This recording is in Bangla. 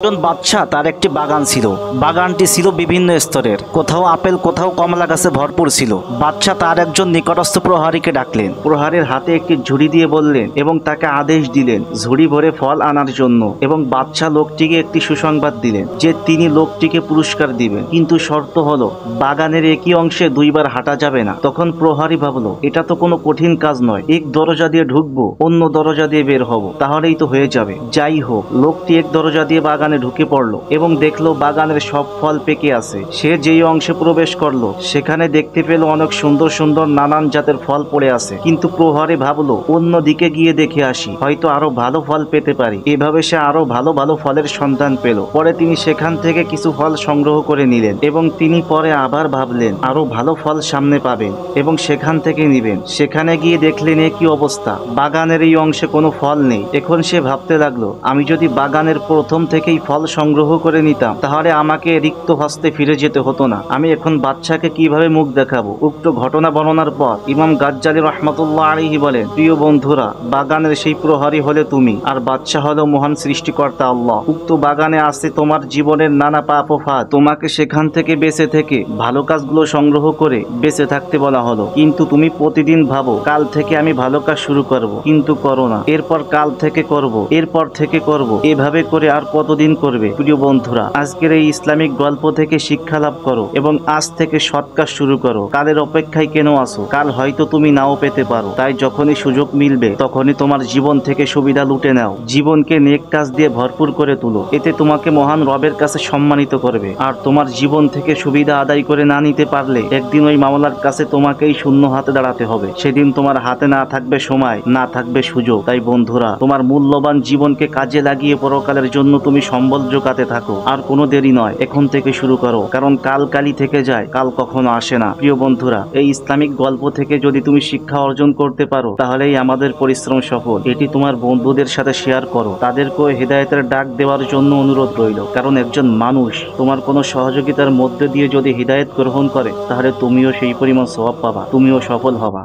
একজন বাদশা তার একটি বাগান ছিল। বাগানটি ছিল বিভিন্ন স্তরের, কোথাও আপেল কোথাও কমলা গাছে ভরপুর ছিল। বাদশা তার একজন নিকটস্থ প্রহরীকে ডাকলেন, প্রহরীর হাতে একটি ঝুড়ি দিয়ে বললেন এবং তাকে আদেশ দিলেন ঝুড়ি ভরে ফল আনার জন্য। এবং বাদশা লোকটিকে একটি সুসংবাদ দিলেন যে তিনি লোকটিকে পুরস্কার দিবেন, কিন্তু শর্ত হলো বাগানের একই অংশে দুইবার হাঁটা যাবে না। তখন প্রহরী ভাবলো এটা তো কোনো কঠিন কাজ নয়, এক দরজা দিয়ে ঢুকবো অন্য দরজা দিয়ে বের হব, তাহলেই তো হয়ে যাবে। যাই হোক, লোকটি এক দরজা দিয়ে বাগানে ঢুকে পড়লো এবং দেখলো বাগানের সব ফল পেকে আছে। সে যেই অংশে প্রবেশ করলো সেখানে দেখতে পেল অনেক সুন্দর সুন্দর নানান জাতের ফল পড়ে আছে। কিন্তু প্রহরী ভাবলো অন্য দিকে গিয়ে দেখে আসি, হয়তো আরো ভালো ফল পেতে পারি। এভাবে সে আরো ভালো ভালো ফলের সন্ধান পেল। পরে তিনি সেখান থেকে কিছু ফল সংগ্রহ করে নিলেন এবং তিনি পরে আবার ভাবলেন আরো ভালো ফল সামনে পাবেন এবং সেখান থেকে নিবেন। সেখানে গিয়ে দেখলেন একই অবস্থা, বাগানের এই অংশে কোনো ফল নেই। এখন সে ভাবতে লাগলো আমি যদি বাগানের প্রথম থেকেই ফল সংগ্রহ করে নিতাম তাহলে আমাকে রিক্ত হস্তে ফিরে যেতে হতো না। আমি এখন বাদশাকে কিভাবে মুখ দেখাবো? উক্ত ঘটনা বর্ণনার পর ইমাম গাজ্জালী রাহমাতুল্লাহ আলাইহি বলেন, প্রিয় বন্ধুরা, বাগানের সেই প্রহরী হলে তুমি, আর বাদশা হলো মহান সৃষ্টিকর্তা আল্লাহ। উক্ত বাগানে আছে তোমার জীবনের নানা পাপ ও ফাঁদ। তোমাকে সেখান থেকে বেঁচে থেকে ভালো কাজগুলো সংগ্রহ করে বেঁচে থাকতে বলা হলো। কিন্তু তুমি প্রতিদিন ভাবো কাল থেকে আমি ভালো কাজ শুরু করব, কিন্তু করো না। এরপর কাল থেকে করব, এরপর থেকে করব, এভাবে করে আর কতদিন করবে? প্রিয় বন্ধুরা, আজকের এই ইসলামিক গল্প থেকে শিক্ষা লাভ করো এবং আজ থেকে সৎ কাজ শুরু করো। কালের অপেক্ষায় কেন আসো? কাল হয়তো তুমি নাও পেতে পারো। তাই যখনই সুযোগ মিলবে তখনই তোমার জীবন থেকে সুবিধা লুটে নাও। জীবনকে নেক কাজ দিয়ে ভরপুর করে তুলো, এতে তোমাকে মহান রবের কাছে সম্মানিত করবে। আর তোমার জীবন থেকে সুবিধা আদায় করে না নিতে পারলে একদিন ওই মামলার কাছে তোমাকেই শূন্য হাতে দাঁড়াতে হবে। সেদিন তোমার হাতে না থাকবে সময়, না থাকবে সুযোগ। তাই বন্ধুরা, তোমার মূল্যবান জীবনকে কাজে লাগিয়ে পরকালের জন্য তুমি সম্বল জোগাতে থাকো। আর কোনো দেরি নয়, এখন থেকে শুরু করো, কারণ কাল কালই থেকে যায়, কাল কখনো আসে না। প্রিয় বন্ধুরা, এই ইসলামিক গল্প থেকে যদি তুমি শিক্ষা অর্জন করতে পারো তাহলেই আমাদের পরিশ্রম সফল। এটি তোমার বন্ধুদের সাথে শেয়ার করো, তাদেরকেও হেদায়েতের ডাক দেওয়ার জন্য অনুরোধ রইল। কারণ একজন মানুষ তোমার কোনো সহযোগিতার মধ্যে দিয়ে যদি হিদায়েত গ্রহণ করে তাহলে তুমিও সেই পরিমাণ সওয়াব পাবা, তুমিও সফল হবা।